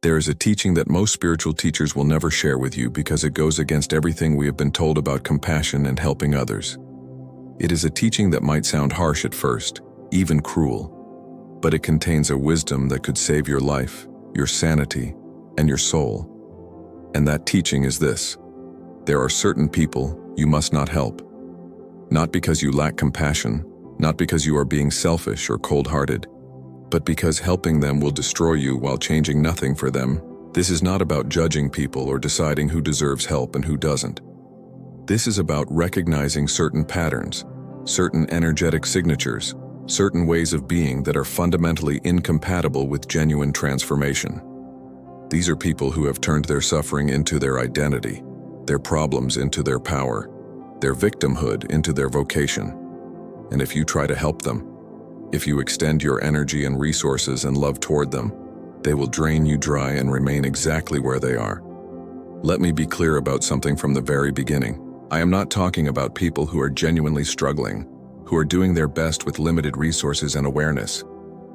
There is a teaching that most spiritual teachers will never share with you because it goes against everything we have been told about compassion and helping others. It is a teaching that might sound harsh at first, even cruel, but it contains a wisdom that could save your life, your sanity, and your soul. And that teaching is this: there are certain people you must not help. Not because you lack compassion, not because you are being selfish or cold-hearted, but because helping them will destroy you while changing nothing for them. This is not about judging people or deciding who deserves help and who doesn't. This is about recognizing certain patterns, certain energetic signatures, certain ways of being that are fundamentally incompatible with genuine transformation. These are people who have turned their suffering into their identity, their problems into their power, their victimhood into their vocation. And if you try to help them, if you extend your energy and resources and love toward them, they will drain you dry and remain exactly where they are. Let me be clear about something from the very beginning. I am not talking about people who are genuinely struggling, who are doing their best with limited resources and awareness,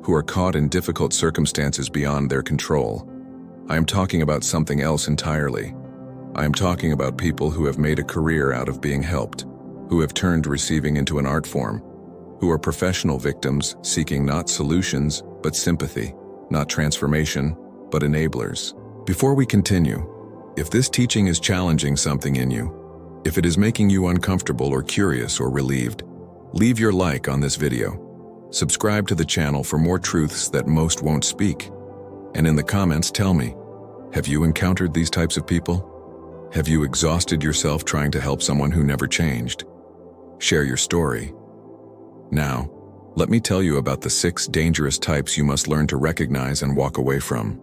who are caught in difficult circumstances beyond their control. I am talking about something else entirely. I am talking about people who have made a career out of being helped, who have turned receiving into an art form, who are professional victims seeking not solutions, but sympathy, not transformation, but enablers. Before we continue, if this teaching is challenging something in you, if it is making you uncomfortable or curious or relieved, leave your like on this video. Subscribe to the channel for more truths that most won't speak. And in the comments, tell me, have you encountered these types of people? Have you exhausted yourself trying to help someone who never changed? Share your story. Now, let me tell you about the 6 dangerous types you must learn to recognize and walk away from.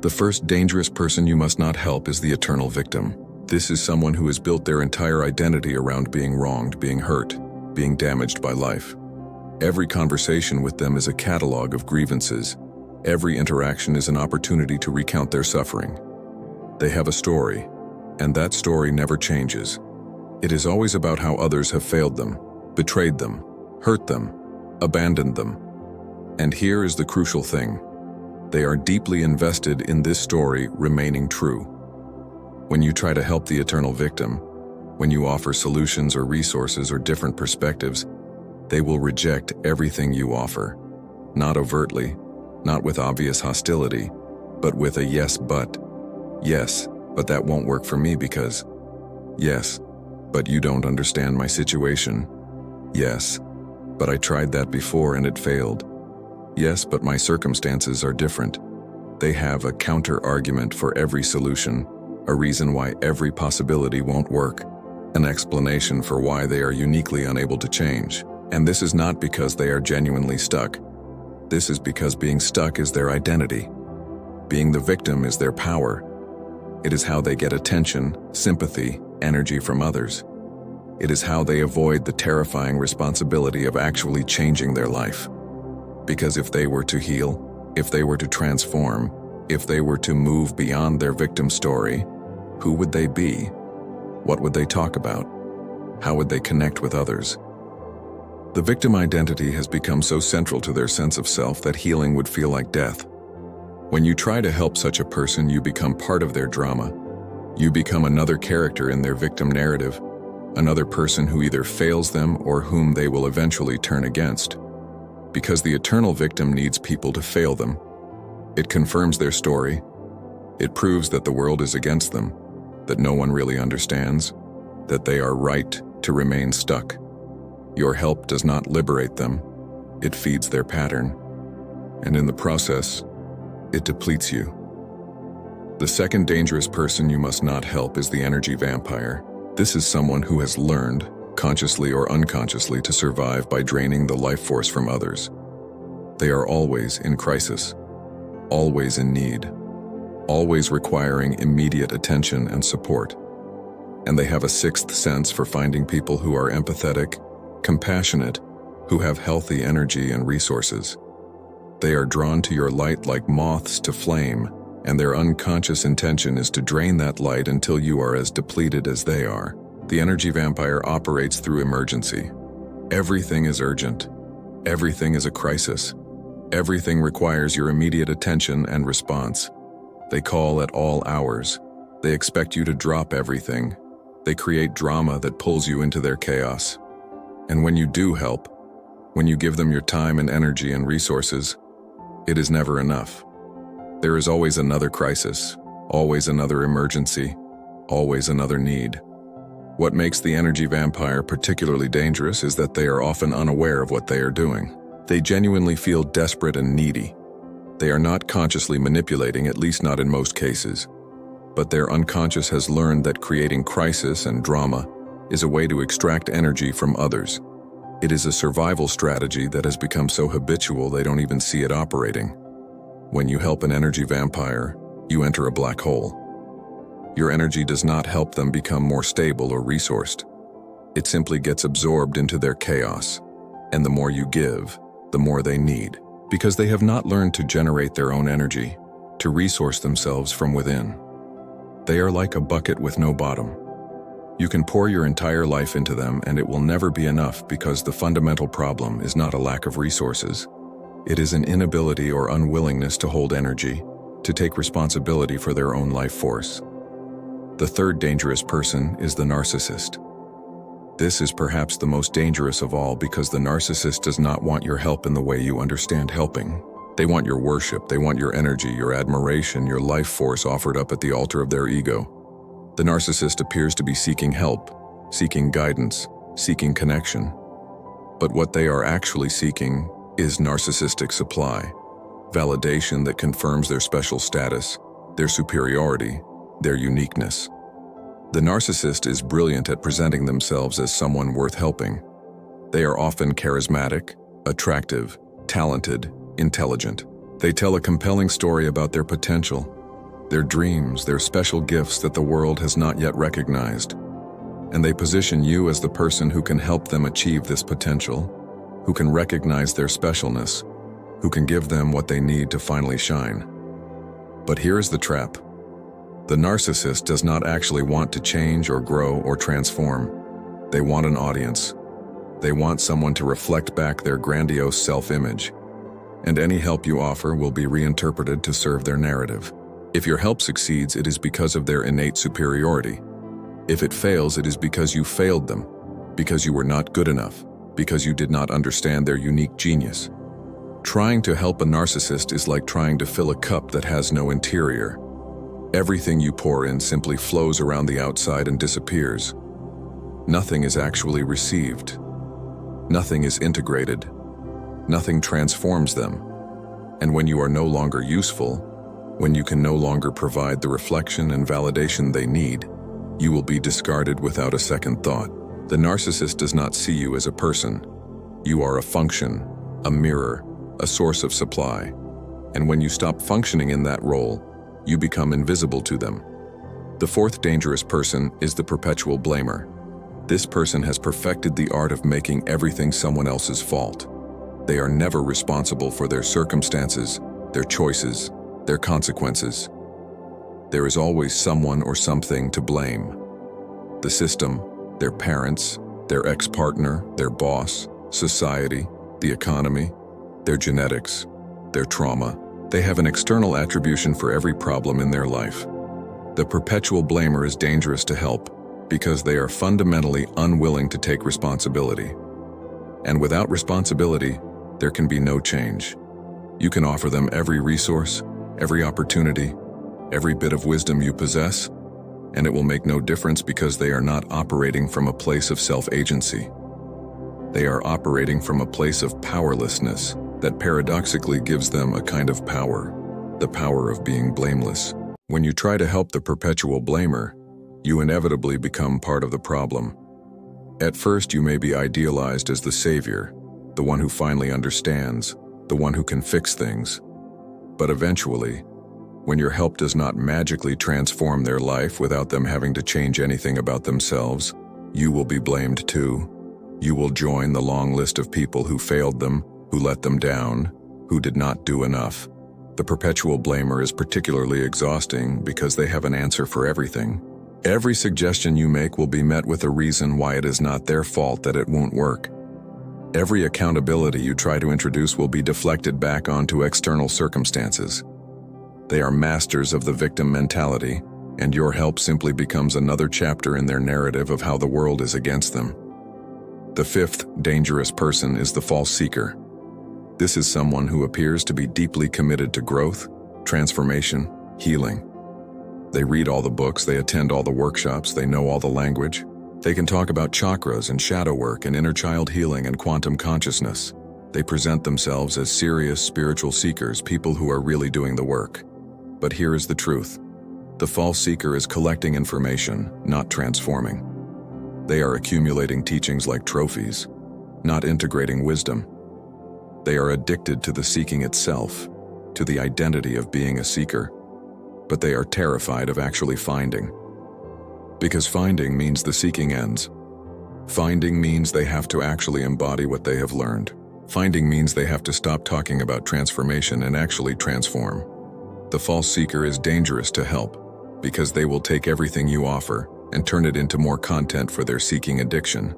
The first dangerous person you must not help is the eternal victim. This is someone who has built their entire identity around being wronged, being hurt, being damaged by life. Every conversation with them is a catalog of grievances. Every interaction is an opportunity to recount their suffering. They have a story, and that story never changes. It is always about how others have failed them, betrayed them, hurt them, abandoned them. And here is the crucial thing: they are deeply invested in this story remaining true. When you try to help the eternal victim, when you offer solutions or resources or different perspectives, they will reject everything you offer. Not overtly, not with obvious hostility, but with a yes, but. Yes, but that won't work for me because. Yes, but you don't understand my situation. Yes, but I tried that before and it failed. Yes, but my circumstances are different. They have a counter-argument for every solution, a reason why every possibility won't work, an explanation for why they are uniquely unable to change. And this is not because they are genuinely stuck. This is because being stuck is their identity. Being the victim is their power. It is how they get attention, sympathy, energy from others. It is how they avoid the terrifying responsibility of actually changing their life. Because if they were to heal, if they were to transform, if they were to move beyond their victim story, who would they be? What would they talk about? How would they connect with others? The victim identity has become so central to their sense of self that healing would feel like death. When you try to help such a person, you become part of their drama. You become another character in their victim narrative, another person who either fails them or whom they will eventually turn against. Because the eternal victim needs people to fail them. It confirms their story. It proves that the world is against them, that no one really understands, that they are right to remain stuck. Your help does not liberate them. It feeds their pattern. And in the process, it depletes you. The second dangerous person you must not help is the energy vampire. This is someone who has learned, consciously or unconsciously, to survive by draining the life force from others. They are always in crisis, always in need, always requiring immediate attention and support. And they have a sixth sense for finding people who are empathetic, compassionate, who have healthy energy and resources. They are drawn to your light like moths to flame, and their unconscious intention is to drain that light until you are as depleted as they are. The energy vampire operates through emergency. Everything is urgent. Everything is a crisis. Everything requires your immediate attention and response. They call at all hours. They expect you to drop everything. They create drama that pulls you into their chaos. And when you do help, when you give them your time and energy and resources, it is never enough. There is always another crisis, always another emergency, always another need. What makes the energy vampire particularly dangerous is that they are often unaware of what they are doing. They genuinely feel desperate and needy. They are not consciously manipulating, at least not in most cases. But their unconscious has learned that creating crisis and drama is a way to extract energy from others. It is a survival strategy that has become so habitual they don't even see it operating. When you help an energy vampire, you enter a black hole. Your energy does not help them become more stable or resourced. It simply gets absorbed into their chaos. And the more you give, the more they need, because they have not learned to generate their own energy, to resource themselves from within. They are like a bucket with no bottom. You can pour your entire life into them and it will never be enough, because the fundamental problem is not a lack of resources. It is an inability or unwillingness to hold energy, to take responsibility for their own life force. The third dangerous person is the narcissist. This is perhaps the most dangerous of all, because the narcissist does not want your help in the way you understand helping. They want your worship, they want your energy, your admiration, your life force offered up at the altar of their ego. The narcissist appears to be seeking help, seeking guidance, seeking connection. But what they are actually seeking is narcissistic supply, validation that confirms their special status, their superiority, their uniqueness. The narcissist is brilliant at presenting themselves as someone worth helping. They are often charismatic, attractive, talented, intelligent. They tell a compelling story about their potential, their dreams, their special gifts that the world has not yet recognized. And they position you as the person who can help them achieve this potential, who can recognize their specialness, who can give them what they need to finally shine. But here is the trap. The narcissist does not actually want to change or grow or transform. They want an audience. They want someone to reflect back their grandiose self-image. And any help you offer will be reinterpreted to serve their narrative. If your help succeeds, it is because of their innate superiority. If it fails, it is because you failed them, because you were not good enough, because you did not understand their unique genius. Trying to help a narcissist is like trying to fill a cup that has no interior. Everything you pour in simply flows around the outside and disappears. Nothing is actually received. Nothing is integrated. Nothing transforms them. And when you are no longer useful, when you can no longer provide the reflection and validation they need, you will be discarded without a second thought. The narcissist does not see you as a person. You are a function, a mirror, a source of supply. And when you stop functioning in that role, you become invisible to them. The fourth dangerous person is the perpetual blamer. This person has perfected the art of making everything someone else's fault. They are never responsible for their circumstances, their choices, their consequences. There is always someone or something to blame. The system, their parents, their ex-partner, their boss, society, the economy, their genetics, their trauma. They have an external attribution for every problem in their life. The perpetual blamer is dangerous to help because they are fundamentally unwilling to take responsibility. And without responsibility, there can be no change. You can offer them every resource, every opportunity, every bit of wisdom you possess, and it will make no difference because they are not operating from a place of self-agency. They are operating from a place of powerlessness that paradoxically gives them a kind of power, the power of being blameless. When you try to help the perpetual blamer, you inevitably become part of the problem. At first, you may be idealized as the savior, the one who finally understands, the one who can fix things. But eventually, when your help does not magically transform their life without them having to change anything about themselves, you will be blamed too. You will join the long list of people who failed them, who let them down, who did not do enough. The perpetual blamer is particularly exhausting because they have an answer for everything. Every suggestion you make will be met with a reason why it is not their fault that it won't work. Every accountability you try to introduce will be deflected back onto external circumstances. They are masters of the victim mentality, and your help simply becomes another chapter in their narrative of how the world is against them. The fifth dangerous person is the false seeker. This is someone who appears to be deeply committed to growth, transformation, healing. They read all the books, they attend all the workshops, they know all the language. They can talk about chakras and shadow work and inner child healing and quantum consciousness. They present themselves as serious spiritual seekers, people who are really doing the work. But here is the truth. The false seeker is collecting information, not transforming. They are accumulating teachings like trophies, not integrating wisdom. They are addicted to the seeking itself, to the identity of being a seeker, but they are terrified of actually finding. Because finding means the seeking ends. Finding means they have to actually embody what they have learned. Finding means they have to stop talking about transformation and actually transform. The false seeker is dangerous to help because they will take everything you offer and turn it into more content for their seeking addiction.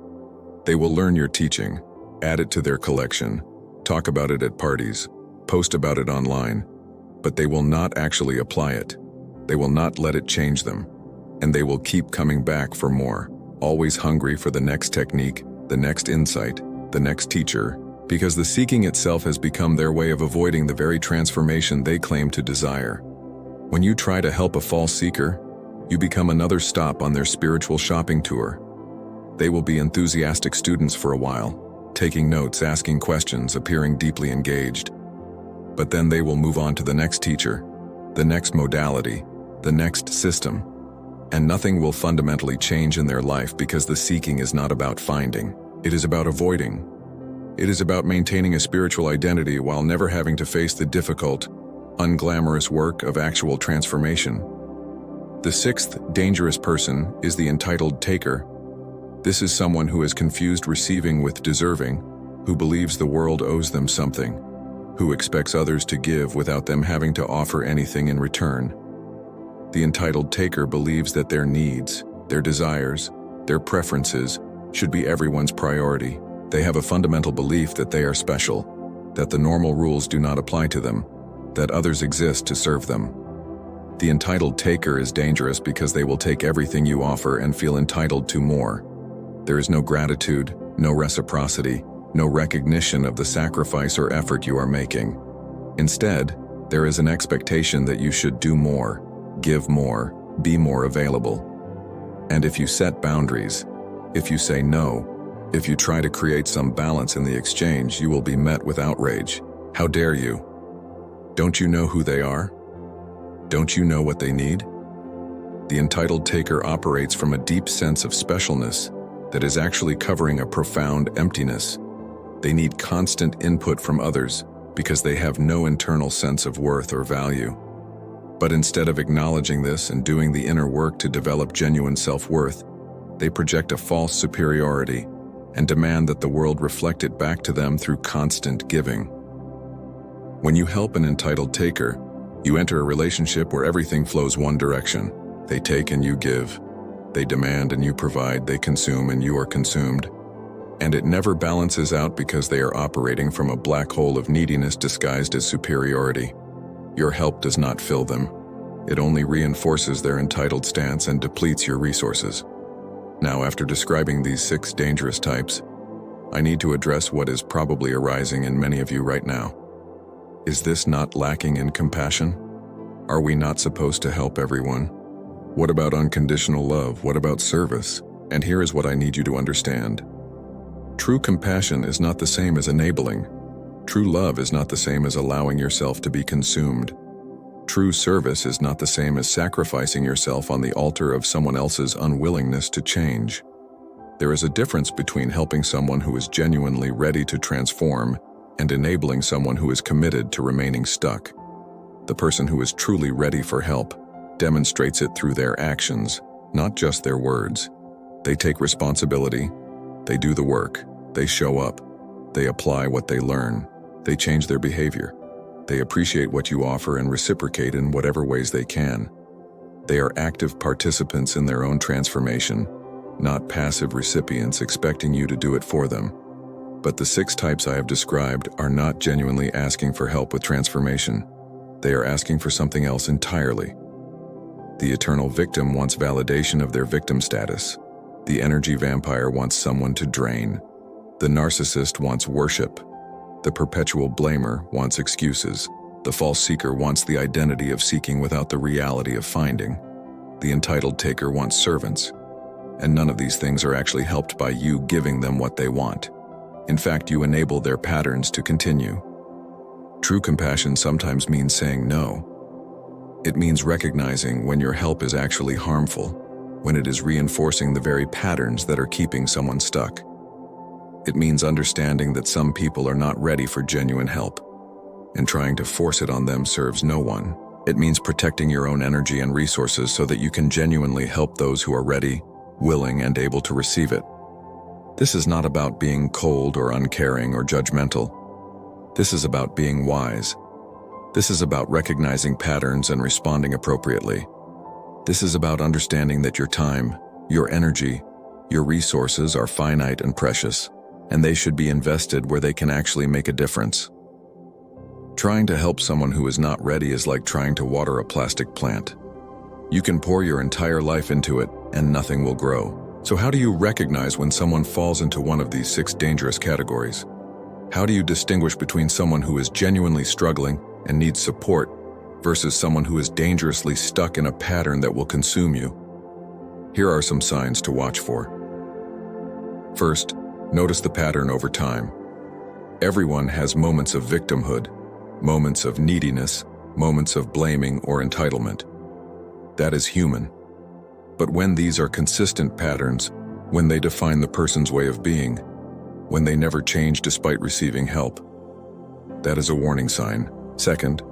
They will learn your teaching, add it to their collection, talk about it at parties, post about it online, but they will not actually apply it. They will not let it change them, and they will keep coming back for more, always hungry for the next technique, the next insight, the next teacher, because the seeking itself has become their way of avoiding the very transformation they claim to desire. When you try to help a false seeker, you become another stop on their spiritual shopping tour. They will be enthusiastic students for a while, taking notes, asking questions, appearing deeply engaged. But then they will move on to the next teacher, the next modality, the next system, and nothing will fundamentally change in their life because the seeking is not about finding. It is about avoiding. It is about maintaining a spiritual identity while never having to face the difficult, unglamorous work of actual transformation. The sixth dangerous person is the entitled taker. This is someone who has confused receiving with deserving, who believes the world owes them something, who expects others to give without them having to offer anything in return. The entitled taker believes that their needs, their desires, their preferences should be everyone's priority. They have a fundamental belief that they are special, that the normal rules do not apply to them, that others exist to serve them. The entitled taker is dangerous because they will take everything you offer and feel entitled to more. There is no gratitude, no reciprocity, no recognition of the sacrifice or effort you are making. Instead, there is an expectation that you should do more, give more, be more available. And if you set boundaries, if you say no, if you try to create some balance in the exchange, you will be met with outrage. How dare you? Don't you know who they are? Don't you know what they need? The entitled taker operates from a deep sense of specialness that is actually covering a profound emptiness. They need constant input from others because they have no internal sense of worth or value. But instead of acknowledging this and doing the inner work to develop genuine self-worth, they project a false superiority and demand that the world reflect it back to them through constant giving. When you help an entitled taker, you enter a relationship where everything flows one direction. They take and you give. They demand and you provide. They consume and you are consumed. And it never balances out because they are operating from a black hole of neediness disguised as superiority. Your help does not fill them. It only reinforces their entitled stance and depletes your resources. Now, after describing these 6 dangerous types, I need to address what is probably arising in many of you right now. Is this not lacking in compassion? Are we not supposed to help everyone? What about unconditional love? What about service? And here is what I need you to understand. True compassion is not the same as enabling. True love is not the same as allowing yourself to be consumed. True service is not the same as sacrificing yourself on the altar of someone else's unwillingness to change. There is a difference between helping someone who is genuinely ready to transform and enabling someone who is committed to remaining stuck. The person who is truly ready for help demonstrates it through their actions, not just their words. They take responsibility, they do the work, they show up, they apply what they learn, they change their behavior. They appreciate what you offer and reciprocate in whatever ways they can. They are active participants in their own transformation, not passive recipients expecting you to do it for them. But the 6 types I have described are not genuinely asking for help with transformation. They are asking for something else entirely. The eternal victim wants validation of their victim status. The energy vampire wants someone to drain. The narcissist wants worship. The perpetual blamer wants excuses. The false seeker wants the identity of seeking without the reality of finding. The entitled taker wants servants. And none of these things are actually helped by you giving them what they want. In fact, you enable their patterns to continue. True compassion sometimes means saying no. It means recognizing when your help is actually harmful, when it is reinforcing the very patterns that are keeping someone stuck. It means understanding that some people are not ready for genuine help, and trying to force it on them serves no one. It means protecting your own energy and resources so that you can genuinely help those who are ready, willing, and able to receive it. This is not about being cold or uncaring or judgmental. This is about being wise. This is about recognizing patterns and responding appropriately. This is about understanding that your time, your energy, your resources are finite and precious, and they should be invested where they can actually make a difference. Trying to help someone who is not ready is like trying to water a plastic plant. You can pour your entire life into it, and nothing will grow. So how do you recognize when someone falls into one of these 6 dangerous categories? How do you distinguish between someone who is genuinely struggling and needs support versus someone who is dangerously stuck in a pattern that will consume you? Here are some signs to watch for. First, notice the pattern over time. Everyone has moments of victimhood, moments of neediness, moments of blaming or entitlement. That is human. But when these are consistent patterns, when they define the person's way of being, when they never change despite receiving help, that is a warning sign. Second,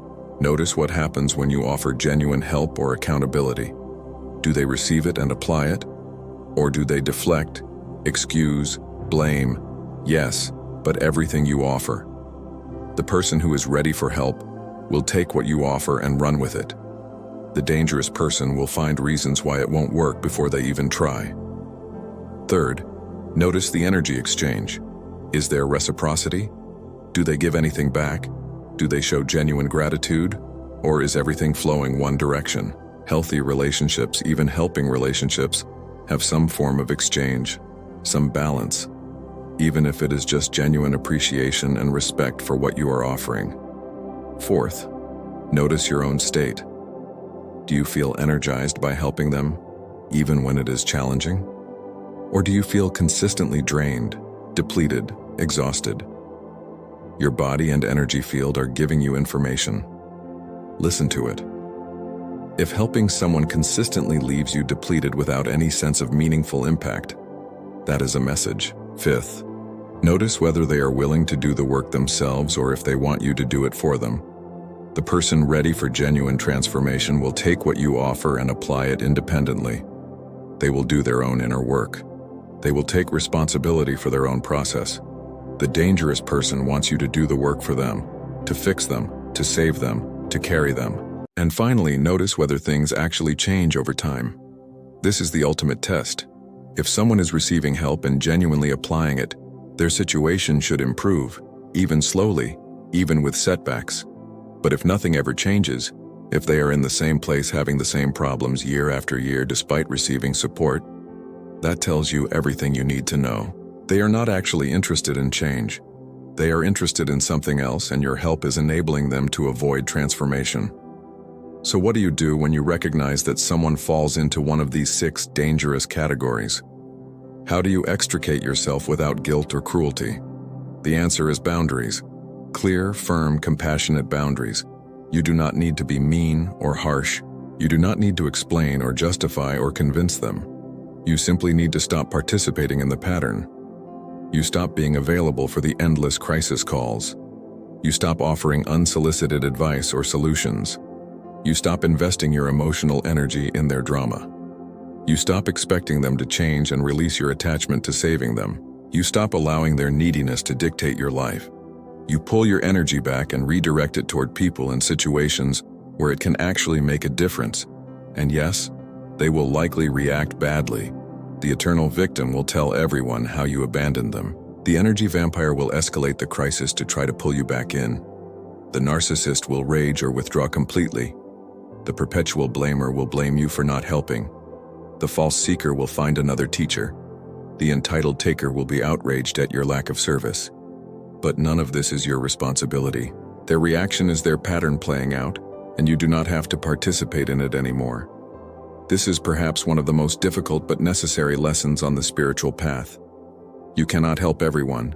notice what happens when you offer genuine help or accountability. Do they receive it and apply it? Or do they deflect, excuse, blame? Yes, but everything you offer. The person who is ready for help will take what you offer and run with it. The dangerous person will find reasons why it won't work before they even try. Third, notice the energy exchange. Is there reciprocity? Do they give anything back? Do they show genuine gratitude? Or is everything flowing one direction? Healthy relationships, even helping relationships, have some form of exchange, some balance, even if it is just genuine appreciation and respect for what you are offering. Fourth, notice your own state. Do you feel energized by helping them, even when it is challenging? Or do you feel consistently drained, depleted, exhausted? Your body and energy field are giving you information. Listen to it. If helping someone consistently leaves you depleted without any sense of meaningful impact, that is a message. Fifth, notice whether they are willing to do the work themselves or if they want you to do it for them. The person ready for genuine transformation will take what you offer and apply it independently. They will do their own inner work. They will take responsibility for their own process. The dangerous person wants you to do the work for them, to fix them, to save them, to carry them. And finally, notice whether things actually change over time. This is the ultimate test. If someone is receiving help and genuinely applying it, their situation should improve, even slowly, even with setbacks. But if nothing ever changes, if they are in the same place having the same problems year after year despite receiving support, that tells you everything you need to know. They are not actually interested in change. They are interested in something else, and your help is enabling them to avoid transformation. So what do you do when you recognize that someone falls into one of these 6 dangerous categories? How do you extricate yourself without guilt or cruelty? The answer is boundaries. Clear, firm, compassionate boundaries. You do not need to be mean or harsh. You do not need to explain or justify or convince them. You simply need to stop participating in the pattern. You stop being available for the endless crisis calls. You stop offering unsolicited advice or solutions. You stop investing your emotional energy in their drama. You stop expecting them to change and release your attachment to saving them. You stop allowing their neediness to dictate your life. You pull your energy back and redirect it toward people and situations where it can actually make a difference. And yes, they will likely react badly. The eternal victim will tell everyone how you abandoned them. The energy vampire will escalate the crisis to try to pull you back in. The narcissist will rage or withdraw completely. The perpetual blamer will blame you for not helping. The false seeker will find another teacher. The entitled taker will be outraged at your lack of service. But none of this is your responsibility. Their reaction is their pattern playing out, and you do not have to participate in it anymore. This is perhaps one of the most difficult but necessary lessons on the spiritual path. You cannot help everyone.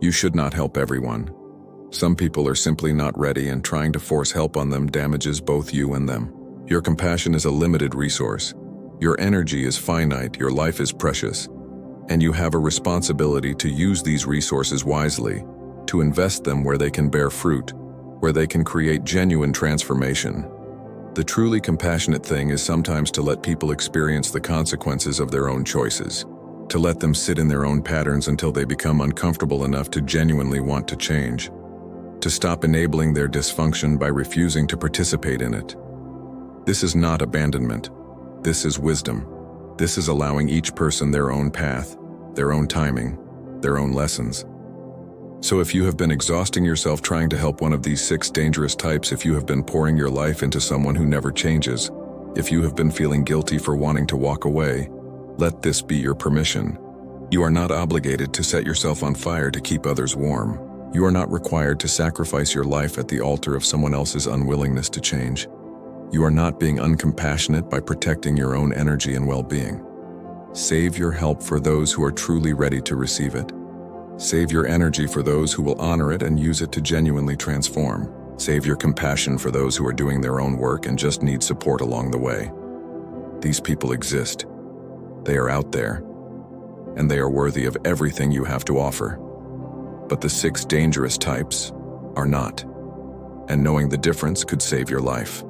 You should not help everyone. Some people are simply not ready, and trying to force help on them damages both you and them. Your compassion is a limited resource. Your energy is finite, your life is precious, and you have a responsibility to use these resources wisely, to invest them where they can bear fruit, where they can create genuine transformation. The truly compassionate thing is sometimes to let people experience the consequences of their own choices, to let them sit in their own patterns until they become uncomfortable enough to genuinely want to change, to stop enabling their dysfunction by refusing to participate in it. This is not abandonment. This is wisdom. This is allowing each person their own path, their own timing, their own lessons. So if you have been exhausting yourself trying to help one of these 6 dangerous types, if you have been pouring your life into someone who never changes, if you have been feeling guilty for wanting to walk away, let this be your permission. You are not obligated to set yourself on fire to keep others warm. You are not required to sacrifice your life at the altar of someone else's unwillingness to change. You are not being uncompassionate by protecting your own energy and well-being. Save your help for those who are truly ready to receive it. Save your energy for those who will honor it and use it to genuinely transform. Save your compassion for those who are doing their own work and just need support along the way. These people exist. They are out there, and they are worthy of everything you have to offer. But the 6 dangerous types are not, and knowing the difference could save your life.